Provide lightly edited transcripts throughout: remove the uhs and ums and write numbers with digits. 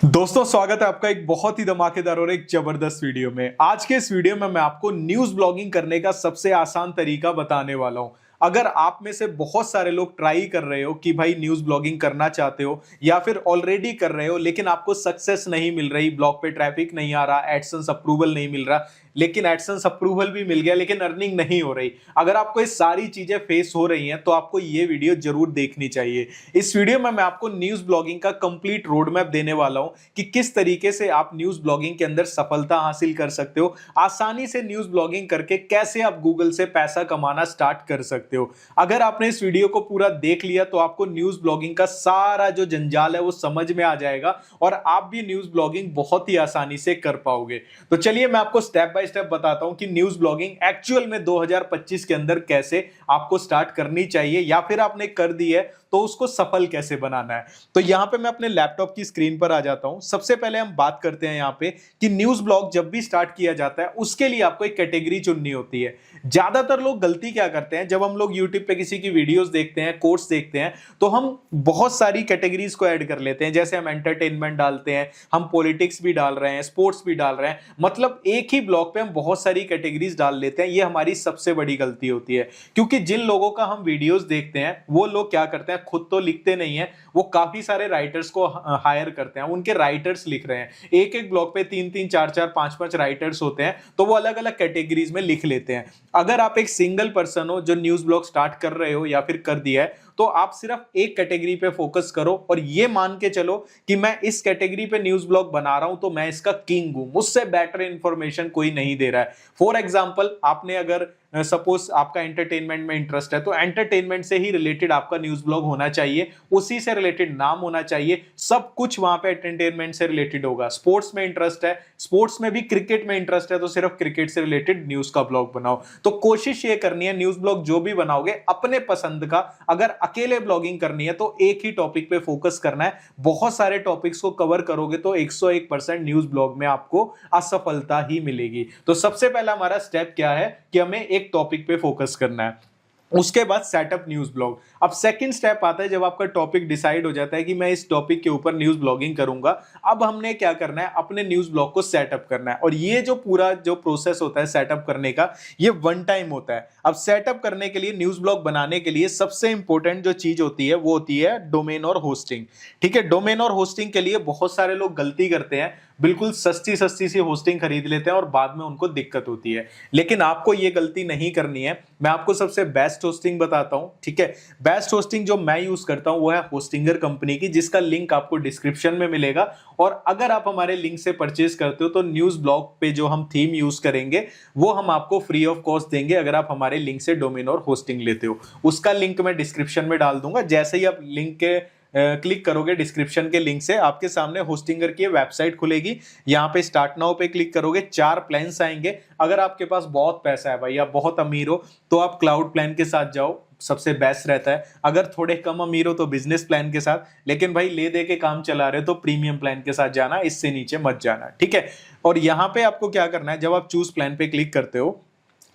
दोस्तों स्वागत है आपका एक बहुत ही धमाकेदार और एक जबरदस्त वीडियो में। आज के इस वीडियो में मैं आपको न्यूज़ ब्लॉगिंग करने का सबसे आसान तरीका बताने वाला हूं। अगर आप में से बहुत सारे लोग ट्राई कर रहे हो कि भाई न्यूज़ ब्लॉगिंग करना चाहते हो या फिर ऑलरेडी कर रहे हो लेकिन आपको सक्सेस नहीं मिल रही, ब्लॉग पे ट्रैफिक नहीं आ रहा, एडसेंस अप्रूवल नहीं मिल रहा, लेकिन एडसेंस अप्रूवल भी मिल गया लेकिन अर्निंग नहीं हो रही। अगर आपको ये सारी चीजें फेस हो रही हैं तो आपको ये वीडियो जरूर देखनी चाहिए। इस वीडियो में मैं आपको न्यूज़ ब्लॉगिंग का कंप्लीट रोड मैप देने वाला हूं कि किस तरीके से आप न्यूज़ ब्लॉगिंग के अंदर सफलता हासिल कर सकते हो, आसानी से न्यूज़ ब्लॉगिंग करके कैसे आप गूगल से पैसा कमाना स्टार्ट कर सकते हो। अगर आपने इस वीडियो को पूरा देख लिया तो आपको न्यूज़ ब्लॉगिंग का सारा जो जंजाल है वो समझ में आ जाएगा और आप भी न्यूज़ ब्लॉगिंग बहुत ही आसानी से कर पाओगे। तो चलिए मैं आपको स्टेप बाय स्टेप बताता हूं कि न्यूज़ ब्लॉगिंग एक्चुअल में 2025 के अंदर कैसे आपको स्टार्ट करनी चाहिए या फिर आपने कर दी है तो उसको सफल कैसे बनाना है। तो यहां पे मैं अपने लैपटॉप की स्क्रीन पर आ जाता हूं। सबसे पहले हम बात करते हैं यहां पे कि न्यूज़ ब्लॉग जब भी स्टार्ट किया जाता है उसके लिए आपको एक कैटेगरी चुननी होती है। ज्यादातर लोग गलती क्या करते हैं, जब हम लोग यूट्यूब पे किसी की वीडियोस देखते हैं, कोर्स देखते हैं, तो हम बहुत सारी कैटेगरीज को ऐड कर लेते हैं। जैसे हम एंटरटेनमेंट डालते हैं, हम पॉलिटिक्स भी डाल रहे हैं, स्पोर्ट्स भी डाल रहे हैं, मतलब एक ही ब्लॉग पे हम बहुत सारी कैटेगरीज डाल लेते हैं। ये हमारी सबसे बड़ी गलती होती है, क्योंकि जिन लोगों का हम वीडियोस देखते हैं वो लोग क्या करते हैं, खुद तो लिखते नहीं है, वो काफी सारे राइटर्स को हायर करते हैं, उनके राइटर्स लिख रहे हैं। एक एक ब्लॉग पे 3-3 4-4 5-5 राइटर्स होते हैं, तो वो अलग अलग कैटेगरीज में लिख लेते हैं। अगर आप एक सिंगल पर्सन हो जो न्यूज़ ब्लॉग स्टार्ट कर रहे हो या फिर कर दिया है, तो आप सिर्फ एक कैटेगरी पे फोकस करो और ये मान के चलो कि मैं इस कैटेगरी पे न्यूज़ ब्लॉग बना रहा हूं तो मैं इसका किंग हूं, मुझसे बेटर इंफॉर्मेशन कोई नहीं दे रहा है। फॉर एग्जांपल, आपने अगर सपोज आपका एंटरटेनमेंट में इंटरेस्ट है तो एंटरटेनमेंट से ही रिलेटेड आपका न्यूज़ ब्लॉग होना चाहिए, उसी से रिलेटेड नाम होना चाहिए, सब कुछ वहां पे एंटरटेनमेंट से रिलेटेड होगा। स्पोर्ट्स में इंटरेस्ट है, स्पोर्ट्स में भी क्रिकेट में इंटरेस्ट है, तो सिर्फ क्रिकेट से रिलेटेड न्यूज़ का ब्लॉग बनाओ। तो कोशिश ये करनी है न्यूज़ ब्लॉग जो भी बनाओगे अपने पसंद का। अगर अकेले ब्लॉगिंग करनी है तो एक ही टॉपिक पे फोकस करना है। बहुत सारे टॉपिक्स को कवर करोगे तो 101% न्यूज़ ब्लॉग में आपको असफलता ही मिलेगी। तो सबसे पहला हमारा स्टेप क्या है कि हमें एक टॉपिक पे फोकस करना है, उसके बाद सेटअप न्यूज़ ब्लॉग। अब सेकंड स्टेप आता है जब आपका टॉपिक डिसाइड हो जाता है कि मैं इस टॉपिक के ऊपर न्यूज़ ब्लॉगिंग करूंगा। अब हमने क्या करना है, अपने न्यूज़ ब्लॉग को सेटअप करना है, और ये जो पूरा जो प्रोसेस होता है सेटअप करने का, ये वन टाइम होता है। अब सेटअप करने के लिए, न्यूज़ ब्लॉग बनाने के लिए सबसे इंपॉर्टेंट जो चीज होती है वो होती है डोमेन और होस्टिंग। ठीक है, डोमेन और होस्टिंग के लिए बहुत सारे लोग गलती करते हैं, बिल्कुल सस्ती सस्ती सी होस्टिंग खरीद लेते हैं और बाद में उनको दिक्कत होती है। लेकिन आपको ये गलती नहीं करनी है। मैं आपको सबसे बेस्ट होस्टिंग बताता हूं। ठीक है, बेस्ट होस्टिंग जो मैं यूज करता हूं वो है होस्टिंगर कंपनी की, जिसका लिंक आपको डिस्क्रिप्शन में मिलेगा। और अगर आप हमारे लिंक से परचेज करते हो तो न्यूज़ ब्लॉग पे जो हम थीम यूज करेंगे वो हम आपको फ्री ऑफ कॉस्ट देंगे, अगर आप हमारे लिंक से डोमेन और होस्टिंग लेते हो। उसका लिंक मैं डिस्क्रिप्शन में डाल दूंगा। जैसे ही आप लिंक के क्लिक करोगे, डिस्क्रिप्शन के लिंक से आपके सामने होस्टिंगर की वेबसाइट खुलेगी। यहाँ पे स्टार्ट नाउ पे क्लिक करोगे, 4 प्लान्स आएंगे। अगर आपके पास बहुत पैसा है भाई, आप बहुत अमीर हो, तो आप क्लाउड प्लान के साथ जाओ, सबसे बेस्ट रहता है। अगर थोड़े कम अमीर हो तो बिजनेस प्लान के साथ, लेकिन भाई ले दे के काम चला रहे हो तो प्रीमियम प्लान के साथ जाना, इससे नीचे मत जाना। ठीक है, और यहाँ पे आपको क्या करना है, जब आप चूज प्लान पे क्लिक करते हो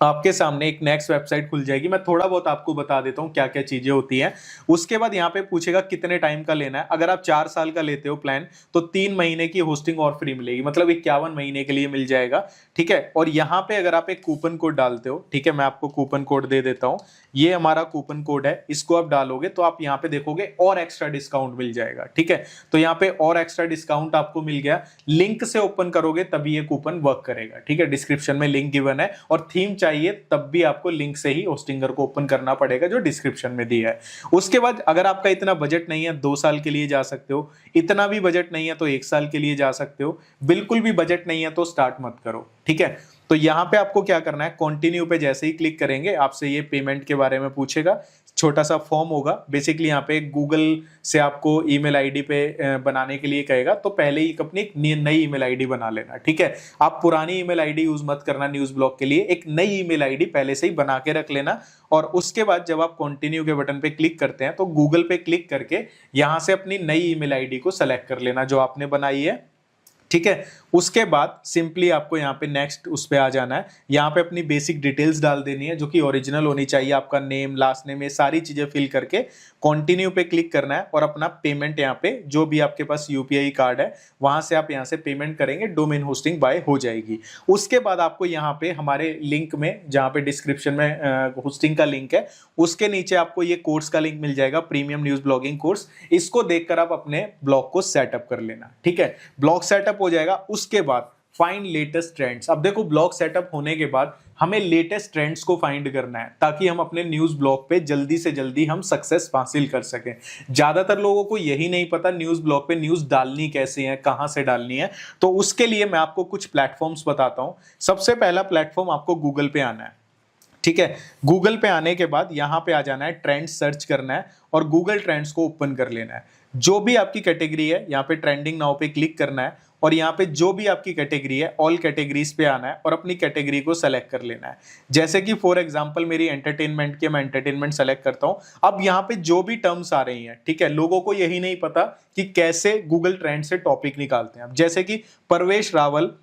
आपके सामने एक नेक्स्ट वेबसाइट खुल जाएगी। मैं थोड़ा बहुत आपको बता देता हूँ क्या क्या चीजें होती हैं। उसके बाद यहाँ पे पूछेगा कितने टाइम का लेना है। अगर आप 4 साल का लेते हो प्लान तो 3 महीने की होस्टिंग और फ्री मिलेगी, मतलब 51 महीने के लिए मिल जाएगा। ठीक है, और यहाँ पे अगर आप एक कूपन कोड डालते हो, ठीक है, मैं आपको कूपन कोड दे देता हूँ। ये हमारा कूपन कोड है, इसको आप डालोगे तो आप यहाँ पे देखोगे और एक्स्ट्रा डिस्काउंट मिल जाएगा। ठीक है, तो यहाँ पे और एक्स्ट्रा डिस्काउंट आपको मिल गया। लिंक से ओपन करोगे तभी ये कूपन वर्क करेगा। ठीक है, डिस्क्रिप्शन में लिंक गिवन है, और थीम चाहिए तब भी आपको लिंक से ही होस्टिंगर को ओपन करना पड़ेगा जो डिस्क्रिप्शन में दिया है। उसके बाद अगर आपका इतना बजट नहीं है, 2 साल के लिए जा सकते हो। इतना भी बजट नहीं है तो 1 साल के लिए जा सकते हो। बिल्कुल भी बजट नहीं है तो स्टार्ट मत करो। ठीक है, तो यहां पे आपको क्या करना है, कंटिन्यू पे जैसे ही क्लिक करेंगे आपसे ये पेमेंट के बारे में पूछेगा। छोटा सा फॉर्म होगा, बेसिकली यहाँ पे गूगल से आपको ईमेल आईडी पे बनाने के लिए कहेगा, तो पहले ही अपनी एक नई ईमेल आईडी बना लेना। ठीक है, आप पुरानी ईमेल आईडी यूज मत करना न्यूज़ ब्लॉग के लिए, एक नई ईमेल आईडी पहले से ही बना के रख लेना। और उसके बाद जब आप कंटिन्यू के बटन पे क्लिक करते हैं तो गूगल पे क्लिक करके यहाँ से अपनी नई ईमेल आईडी को सेलेक्ट कर लेना जो आपने बनाई है। ठीक है। उसके बाद सिंपली आपको यहाँ पे नेक्स्ट उस पे आ जाना है। यहाँ पे अपनी बेसिक डिटेल्स डाल देनी है जो कि ओरिजिनल होनी चाहिए, आपका नेम, लास्ट नेम, ये सारी चीजें फिल करके कंटिन्यू पे क्लिक करना है और अपना पेमेंट यहाँ पे जो भी आपके पास यूपीआई कार्ड है वहां से आप यहाँ से पेमेंट करेंगे, डोमेन होस्टिंग बाय हो जाएगी। उसके बाद आपको यहाँ पे हमारे लिंक में, जहाँ पे डिस्क्रिप्शन में होस्टिंग का लिंक है, उसके नीचे आपको ये कोर्स का लिंक मिल जाएगा, प्रीमियम न्यूज ब्लॉगिंग कोर्स। इसको देखकर आप अपने ब्लॉग को सेटअप कर लेना। ठीक है, ब्लॉग सेटअप हो जाएगा। उसके बाद फाइंड लेटेस्ट ट्रेंड्स। अब देखो, ब्लॉग सेटअप होने के बाद हमें लेटेस्ट ट्रेंड्स को फाइंड करना है ताकि हम अपने न्यूज ब्लॉग पे जल्दी से जल्दी हम सक्सेस हासिल कर सकें। ज्यादातर लोगों को यही नहीं पता न्यूज ब्लॉग पे न्यूज डालनी कैसे है, कहां से डालनी है। तो उसके लिए मैं आपको कुछ प्लेटफॉर्म्स बताता हूं। सबसे पहला प्लेटफॉर्म आपको गूगल पे आना है। ठीक है, गूगल पे आने के बाद यहां पे आ जाना है, ट्रेंड्स सर्च करना है और गूगल ट्रेंड्स को ओपन कर लेना है। जो भी आपकी कैटेगरी है यहाँ पे ट्रेंडिंग नाउ पे क्लिक करना है और यहाँ पे जो भी आपकी कैटेगरी है ऑल कैटेगरीज पे आना है और अपनी कैटेगरी को सेलेक्ट कर लेना है। जैसे कि फॉर एग्जांपल मेरी एंटरटेनमेंट की, मैं एंटरटेनमेंट सेलेक्ट करता हूँ। अब यहाँ पे जो भी टर्म्स आ रही हैं, ठीक है, लोगों को यही नहीं पता कि कैसे गूगल ट्रेंड से टॉपिक निकालते हैं। अब जैसे कि परवेश रावल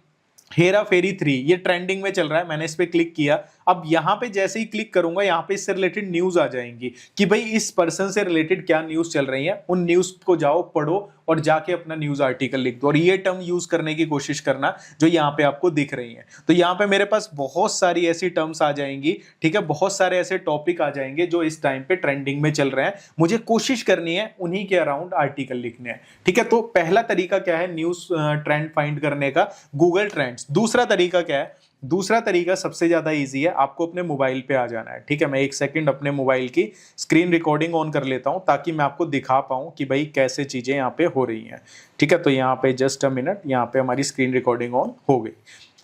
हेरा फेरी 3 ये ट्रेंडिंग में चल रहा है, मैंने इस पे क्लिक किया। अब यहाँ पे जैसे ही क्लिक करूंगा यहाँ पे इससे रिलेटेड न्यूज आ जाएंगी कि भाई इस पर्सन से रिलेटेड क्या न्यूज चल रही है। उन न्यूज को जाओ, पढ़ो और जाके अपना न्यूज आर्टिकल लिख दो और ये टर्म यूज करने की कोशिश करना जो यहाँ पे आपको दिख रही है। तो यहाँ पे मेरे पास बहुत सारी ऐसी टर्म्स आ जाएंगी, ठीक है, बहुत सारे ऐसे टॉपिक आ जाएंगे जो इस टाइम पे ट्रेंडिंग में चल रहे हैं। मुझे कोशिश करनी है उन्हीं के अराउंड आर्टिकल लिखने हैं। ठीक है, तो पहला तरीका क्या है न्यूज ट्रेंड फाइंड करने का? Google trends. दूसरा तरीका क्या है? दूसरा तरीका सबसे ज्यादा इजी है, आपको अपने मोबाइल पे आ जाना है। ठीक है, मैं एक सेकंड अपने मोबाइल की स्क्रीन रिकॉर्डिंग ऑन कर लेता हूं ताकि मैं आपको दिखा पाऊं कि भाई कैसे चीजें यहाँ पे हो रही हैं। ठीक है, तो यहाँ पे जस्ट अ मिनट, यहाँ पे हमारी स्क्रीन रिकॉर्डिंग ऑन हो गई।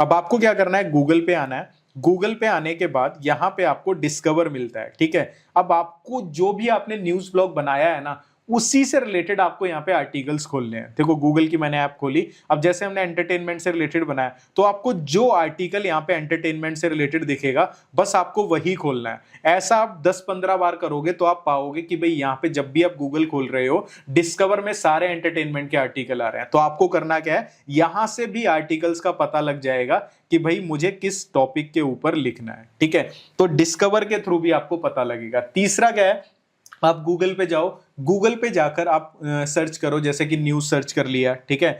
अब आपको क्या करना है, गूगल पे आना है। गूगल पे आने के बाद यहाँ पे आपको डिस्कवर मिलता है। ठीक है, अब आपको जो भी आपने न्यूज ब्लॉग बनाया है ना, उसी से रिलेटेड आपको यहाँ पे आर्टिकल्स खोलने हैं। देखो, गूगल की मैंने ऐप खोली। अब जैसे हमने एंटरटेनमेंट से रिलेटेड बनाया तो आपको जो आर्टिकल यहाँ पे एंटरटेनमेंट से रिलेटेड दिखेगा बस आपको वही खोलना है। ऐसा आप 10-15 बार करोगे तो आप पाओगे कि भाई यहाँ पे जब भी आप गूगल खोल रहे हो डिस्कवर में सारे एंटरटेनमेंट के आर्टिकल आ रहे हैं। तो आपको करना क्या है, यहां से भी आर्टिकल्स का पता लग जाएगा कि भाई मुझे किस टॉपिक के ऊपर लिखना है। ठीक है, तो डिस्कवर के थ्रू भी आपको पता लगेगा। तीसरा क्या है, आप गूगल पे जाओ, गूगल पे जाकर आप सर्च करो, जैसे कि न्यूज सर्च कर लिया। ठीक है,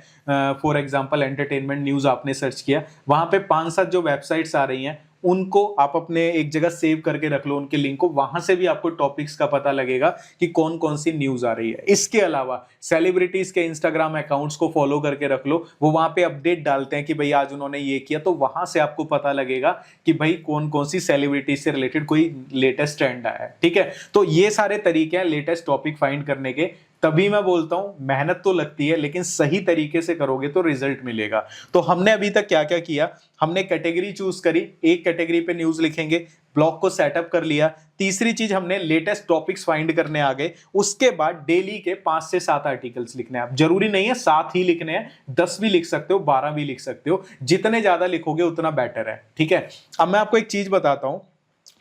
फॉर एग्जांपल एंटरटेनमेंट न्यूज आपने सर्च किया, वहां पे 5-7 जो वेबसाइट्स आ रही हैं उनको आप अपने एक जगह सेव करके रख लो, उनके लिंक को। वहां से भी आपको टॉपिक्स का पता लगेगा कि कौन कौन सी न्यूज आ रही है। इसके अलावा सेलिब्रिटीज के इंस्टाग्राम अकाउंट्स को फॉलो करके रख लो, वो वहां पे अपडेट डालते हैं कि भाई आज उन्होंने ये किया, तो वहां से आपको पता लगेगा कि भाई कौन कौन सी सेलिब्रिटीज से रिलेटेड कोई लेटेस्ट ट्रेंड आया है। ठीक है, तो ये सारे तरीके हैं लेटेस्ट टॉपिक फाइंड करने के। तभी मैं बोलता हूं मेहनत तो लगती है लेकिन सही तरीके से करोगे तो रिजल्ट मिलेगा। तो हमने अभी तक क्या क्या किया, हमने कैटेगरी चूज करी, एक कैटेगरी पे न्यूज लिखेंगे, ब्लॉग को सेटअप कर लिया। तीसरी चीज, हमने लेटेस्ट टॉपिक्स फाइंड करने आ गए। उसके बाद डेली के 5 से 7 आर्टिकल्स लिखने हैं। अब जरूरी नहीं है 7 ही लिखने हैं, 10 भी लिख सकते हो, 12 भी लिख सकते हो, जितने ज्यादा लिखोगे उतना बेटर है। ठीक है, अब मैं आपको एक चीज बताता हूं,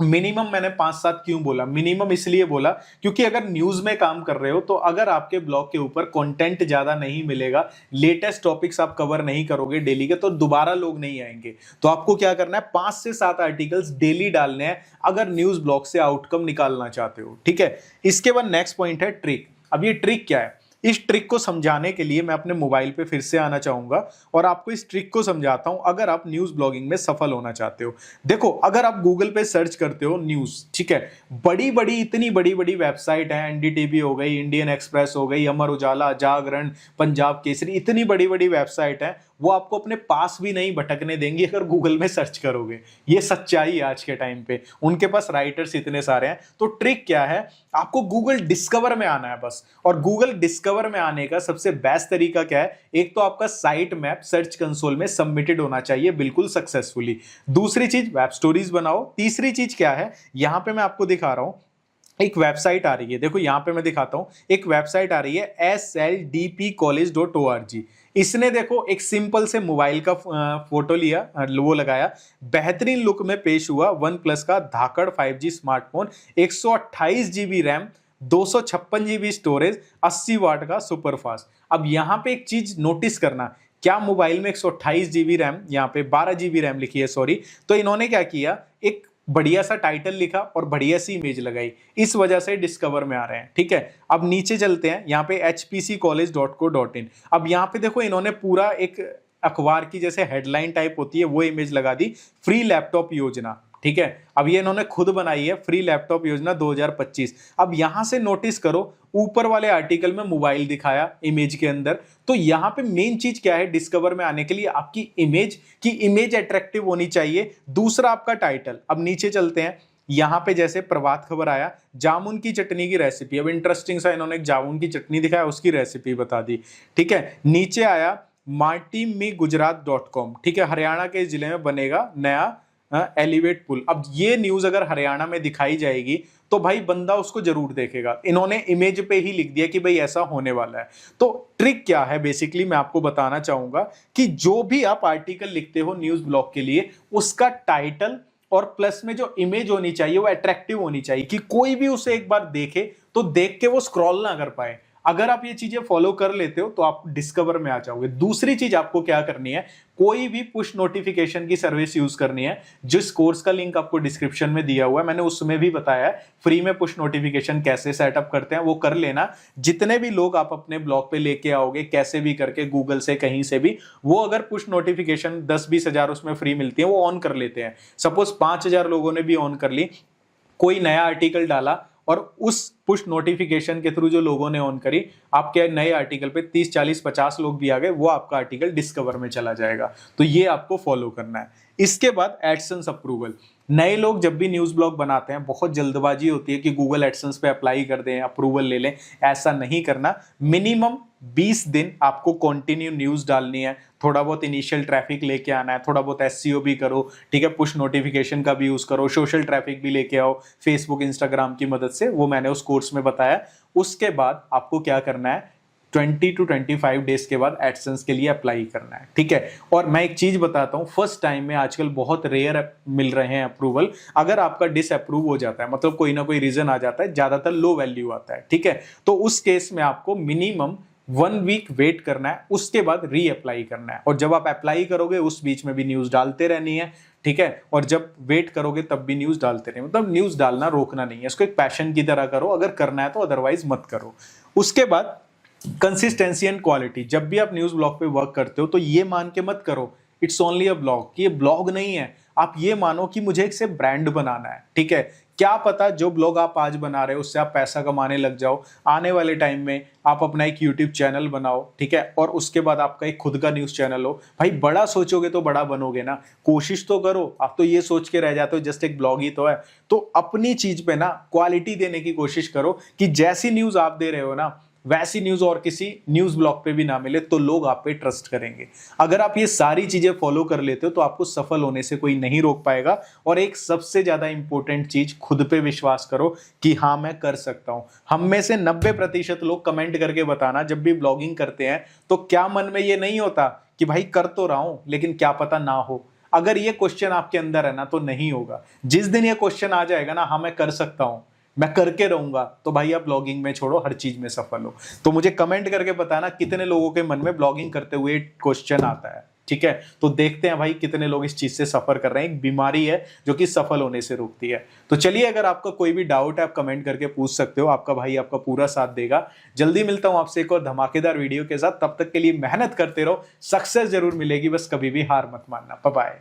मिनिमम मैंने 5-7 क्यों बोला? मिनिमम इसलिए बोला क्योंकि अगर न्यूज में काम कर रहे हो तो अगर आपके ब्लॉग के ऊपर कंटेंट ज्यादा नहीं मिलेगा, लेटेस्ट टॉपिक्स आप कवर नहीं करोगे डेली के, तो दोबारा लोग नहीं आएंगे। तो आपको क्या करना है, 5 से 7 आर्टिकल्स डेली डालने हैं अगर न्यूज ब्लॉग से आउटकम निकालना चाहते हो। ठीक है, इसके बाद नेक्स्ट पॉइंट है ट्रिक। अब ये ट्रिक क्या है, इस ट्रिक को समझाने के लिए मैं अपने मोबाइल पे फिर से आना चाहूंगा और आपको इस ट्रिक को समझाता हूं अगर आप न्यूज ब्लॉगिंग में सफल होना चाहते हो। देखो, अगर आप गूगल पे सर्च करते हो न्यूज, ठीक है, बड़ी बड़ी, इतनी बड़ी बड़ी वेबसाइट है, एनडीटीवी हो गई, इंडियन एक्सप्रेस हो गई, अमर उजाला, जागरण, पंजाब केसरी, इतनी बड़ी बड़ी वेबसाइट है, वो आपको अपने पास भी नहीं भटकने देंगी अगर गूगल में सर्च करोगे। ये सच्चाई है आज के टाइम पे, उनके पास राइटर्स इतने सारे हैं। तो ट्रिक क्या है, आपको गूगल डिस्कवर में आना है बस। और गूगल डिस्कवर में आने का सबसे बेस्ट तरीका क्या है, एक तो आपका साइट मैप सर्च कंसोल में सबमिटेड होना चाहिए बिल्कुल सक्सेसफुली। दूसरी चीज, वेब स्टोरीज बनाओ। तीसरी चीज क्या है, यहां पे मैं आपको दिखा रहा हूं, एक वेबसाइट आ रही है, देखो यहां पे मैं दिखाता हूं, एक वेबसाइट आ रही है sldpcollege.org। इसने देखो एक सिंपल से मोबाइल का फोटो लिया, वो लगाया, बेहतरीन लुक में पेश हुआ वन प्लस का धाकड़ 5G smartphone, 128 GB RAM, 256 GB storage, 80 वाट का सुपर फास्ट। अब यहां पे एक चीज नोटिस करना, क्या मोबाइल में 128 GB रैम, यहाँ पे 12 GB रैम लिखी है सॉरी, तो इन्होंने क्या किया, एक बढ़िया सा टाइटल लिखा और बढ़िया सी इमेज लगाई, इस वजह से डिस्कवर में आ रहे हैं। ठीक है, अब नीचे चलते हैं, यहाँ पे hpccollege.co.in। अब यहाँ पे देखो इन्होंने पूरा एक अखबार की जैसे हेडलाइन टाइप होती है वो इमेज लगा दी, फ्री लैपटॉप योजना। ठीक है, अब ये इन्होंने खुद बनाई है, फ्री लैपटॉप योजना 2025। अब यहां से नोटिस करो, ऊपर वाले आर्टिकल में मोबाइल दिखाया इमेज के अंदर, तो यहां पे मेन चीज क्या है डिस्कवर में आने के लिए, आपकी इमेज अट्रैक्टिव होनी चाहिए। दूसरा आपका टाइटल। अब नीचे चलते हैं, यहां पे जैसे प्रभात खबर आया, जामुन की चटनी की रेसिपी, अब इंटरेस्टिंग सा इन्होंने जामुन की चटनी दिखाया, उसकी रेसिपी बता दी। ठीक है, नीचे आया martimigujarat.com। ठीक है, हरियाणा के जिले में बनेगा नया एलिवेट पुल। अब ये न्यूज अगर हरियाणा में दिखाई जाएगी तो भाई बंदा उसको जरूर देखेगा। इन्होंने इमेज पे ही लिख दिया कि भाई ऐसा होने वाला है। तो ट्रिक क्या है बेसिकली मैं आपको बताना चाहूंगा कि जो भी आप आर्टिकल लिखते हो न्यूज ब्लॉग के लिए, उसका टाइटल और प्लस में जो इमेज होनी चाहिए वो अट्रैक्टिव होनी चाहिए कि कोई भी उसे एक बार देखे तो देख के वो स्क्रॉल ना कर पाए। अगर आप ये चीजें फॉलो कर लेते हो तो आप डिस्कवर में आ जाओगे। दूसरी चीज आपको क्या करनी है, कोई भी पुश नोटिफिकेशन की सर्विस यूज करनी है। जिस कोर्स का लिंक आपको डिस्क्रिप्शन में दिया हुआ है, मैंने उसमें भी बताया है फ्री में पुश नोटिफिकेशन कैसे सेटअप करते हैं, वो कर लेना। जितने भी लोग आप अपने ब्लॉग पे लेके आओगे कैसे भी करके, गूगल से कहीं से भी, वो अगर पुश नोटिफिकेशन 10-20 हजार उसमें फ्री मिलती है वो ऑन कर लेते हैं। सपोज 5,000 लोगों ने भी ऑन कर ली, कोई नया आर्टिकल डाला और उस पुश नोटिफिकेशन के थ्रू जो लोगों ने ऑन करी, आपके नए आर्टिकल पे 30, 40, 50 लोग भी आ गए, वो आपका आर्टिकल डिस्कवर में चला जाएगा। तो ये आपको फॉलो करना है। इसके बाद एडसेंस अप्रूवल। नए लोग जब भी न्यूज ब्लॉग बनाते हैं बहुत जल्दबाजी होती है कि गूगल एडसेंस पे अप्लाई कर दें, अप्रूवल ले लें। ऐसा नहीं करना। मिनिमम 20 दिन आपको कंटिन्यू न्यूज डालनी है, थोड़ा बहुत इनिशियल ट्रैफिक लेके आना है, थोड़ा बहुत एसईओ भी करो। ठीक है, पुश नोटिफिकेशन का भी यूज करो, सोशल ट्रैफिक भी लेके आओ फेसबुक इंस्टाग्राम की मदद से, वो मैंने उस कोर्स में बताया। उसके बाद आपको क्या करना है, 20 to 25 डेज के बाद एडसेंस के लिए अप्लाई करना है। ठीक है, और मैं एक चीज बताता हूं, फर्स्ट टाइम में आजकल बहुत रेयर मिल रहे हैं अप्रूवल। अगर आपका डिसअप्रूव हो जाता है, मतलब कोई ना कोई रीजन आ जाता है, ज्यादातर लो वैल्यू आता है। ठीक है, तो उस केस में आपको मिनिमम 1 वीक वेट करना है, उसके बाद री अप्लाई करना है। और जब आप अप्लाई करोगे उस बीच में भी न्यूज डालते रहनी है। ठीक है, और जब वेट करोगे तब भी न्यूज डालते रहे, मतलब न्यूज डालना रोकना नहीं है, इसको एक पैशन की तरह करो अगर करना है तो, अदरवाइज मत करो। उसके बाद कंसिस्टेंसी एंड क्वालिटी। जब भी आप न्यूज ब्लॉग पे वर्क करते हो तो ये मान के मत करो इट्स ओनली अ ब्लॉग, कि ये ब्लॉग नहीं है। आप ये मानो कि मुझे एक से ब्रांड बनाना है। ठीक है, क्या पता जो ब्लॉग आप आज बना रहे हो उससे आप पैसा कमाने लग जाओ, आने वाले टाइम में आप अपना एक यूट्यूब चैनल बनाओ। ठीक है, और उसके बाद आपका एक खुद का न्यूज चैनल हो। भाई बड़ा सोचोगे तो बड़ा बनोगे ना, कोशिश तो करो। आप तो ये सोच के रह जाते हो जस्ट एक ब्लॉग ही तो है। तो अपनी चीज पे ना क्वालिटी देने की कोशिश करो कि जैसी न्यूज आप दे रहे हो ना वैसी न्यूज और किसी न्यूज ब्लॉग पे भी ना मिले, तो लोग आप पे ट्रस्ट करेंगे। अगर आप ये सारी चीजें फॉलो कर लेते हो तो आपको सफल होने से कोई नहीं रोक पाएगा। और एक सबसे ज्यादा इंपॉर्टेंट चीज, खुद पे विश्वास करो कि हाँ मैं कर सकता हूं। हम में से 90% लोग कमेंट करके बताना, जब भी ब्लॉगिंग करते हैं तो क्या मन में ये नहीं होता कि भाई कर तो रहा हूं लेकिन क्या पता ना हो। अगर ये क्वेश्चन आपके अंदर है ना तो नहीं होगा। जिस दिन ये क्वेश्चन आ जाएगा ना, हाँ मैं कर सकता हूं, मैं करके रहूंगा, तो भाई आप ब्लॉगिंग में छोड़ो, हर चीज में सफल हो। तो मुझे कमेंट करके बताना कितने लोगों के मन में ब्लॉगिंग करते हुए क्वेश्चन आता है। ठीक है, तो देखते हैं भाई कितने लोग इस चीज से सफर कर रहे हैं। एक बीमारी है जो कि सफल होने से रोकती है। तो चलिए, अगर आपका कोई भी डाउट है आप कमेंट करके पूछ सकते हो, आपका भाई आपका पूरा साथ देगा। जल्दी मिलता हूं आपसे एक और धमाकेदार वीडियो के साथ। तब तक के लिए मेहनत करते रहो, सक्सेस जरूर मिलेगी, बस कभी भी हार मत मानना। Bye bye.